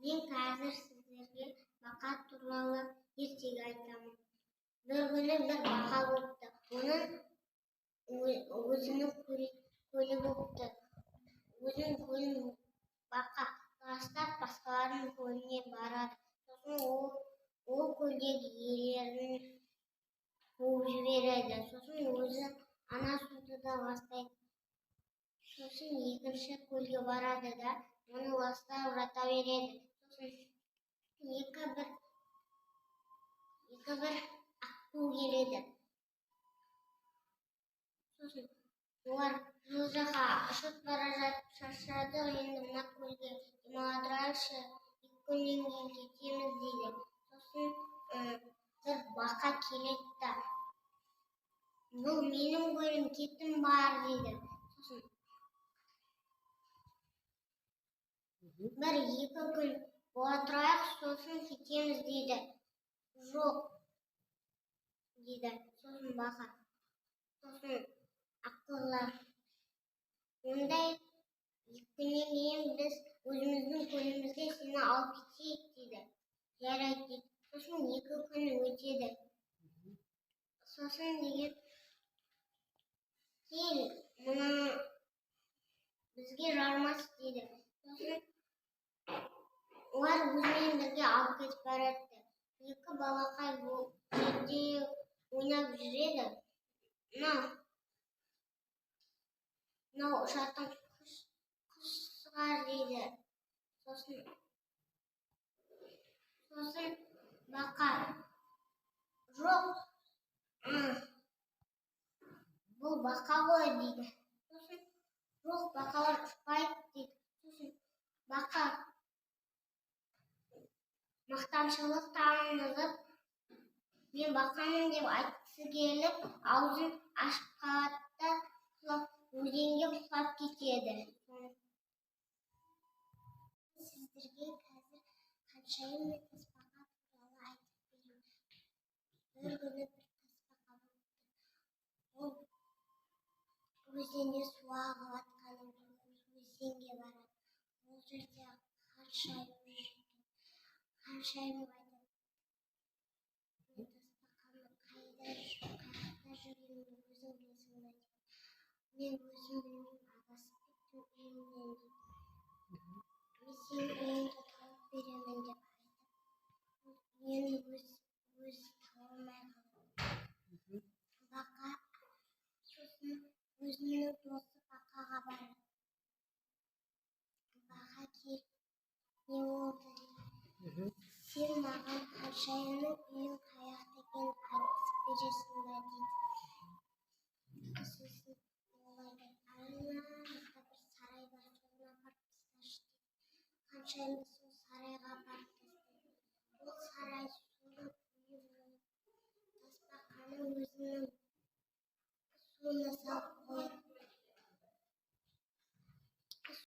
Мен қазір сіздерге бақа туралы ертегі айтамын. Bir күні bir бақа болыпты. Оның өзінің көлі болыпты. Өзінің көлін бақа тастап, басқалардың көліне барады. Сосын ол көлдегі иелерін қуып жібереді. Сосын өзі ана суды да ластайды. Сосын екінші көлге барады да, оны ластап жата береді. Сосын екі бір аққу келеді. Сосын олар жылжаға ұшып бара жатып шаршады, енді мына көлге демала тұрайықшы, 2 күннен кейін кетеміз дейді. Сосын бір бақа келеді да, бұл менің көлім, кетім бар дейді. Сосын бір 2 күн бола тұрайық, сосын кетеміз дейді. Жоқ дейді. Сосын бақа. Сосын аққулар, ондай 2 күннен кейін біз өзіміздің көлімізге сені алып кетейік дейді. Жарайды дейді. Сосын 2 күн өтеді. Сосын деген кел, мұны бізге жармас дейді. Сосын олар өзімен бірге алып кетіп барады. 2 балақай бұл жерде ойнап жүреді. Мынау ұшатын құс шығар дейді. Сосын бақа, жоқ, бұл бақа ғой дейді. Сосын жоқ, бақалар ұшпайды дейді. Сосын бақа мақтаншылық танытып, мен бақамын деп айтқысы келіп, аузын ашып қалады да өзенге құлап кетеді. Сіздерге қазір ханшайым мен тасбақа туралы айтып берейін. Bir күні bir тасбақа болыпты. Ол өзенде су ағып жатқанын көріп, өзенге барады. Ол жерде ханшайым жүр екен. Ханшайым айтады, мен тасбақамын, қайда жүргенімді өзің білесің бе дейді. Мен өзім білмеймін, адасып кеттім үйімнен дейді. Мен сенің үйіңді тауып беремін деп айтып, үйін өзі таба алмай қалады. Бақа сосын өзінің досы бақаға барады. Бақа келіп, не болды дейді. Сен маған ханшайымның үйін қай жақта екенін айтып бересің бе дейді. Сосын ол айтады, ана жақта бір сарай бар, соны апарып тасташы дейді. Ханшайым сол сарайға апарып тастайды. Ол сарай судың үйі болып, тасбақаны өзінің суына салып қойып,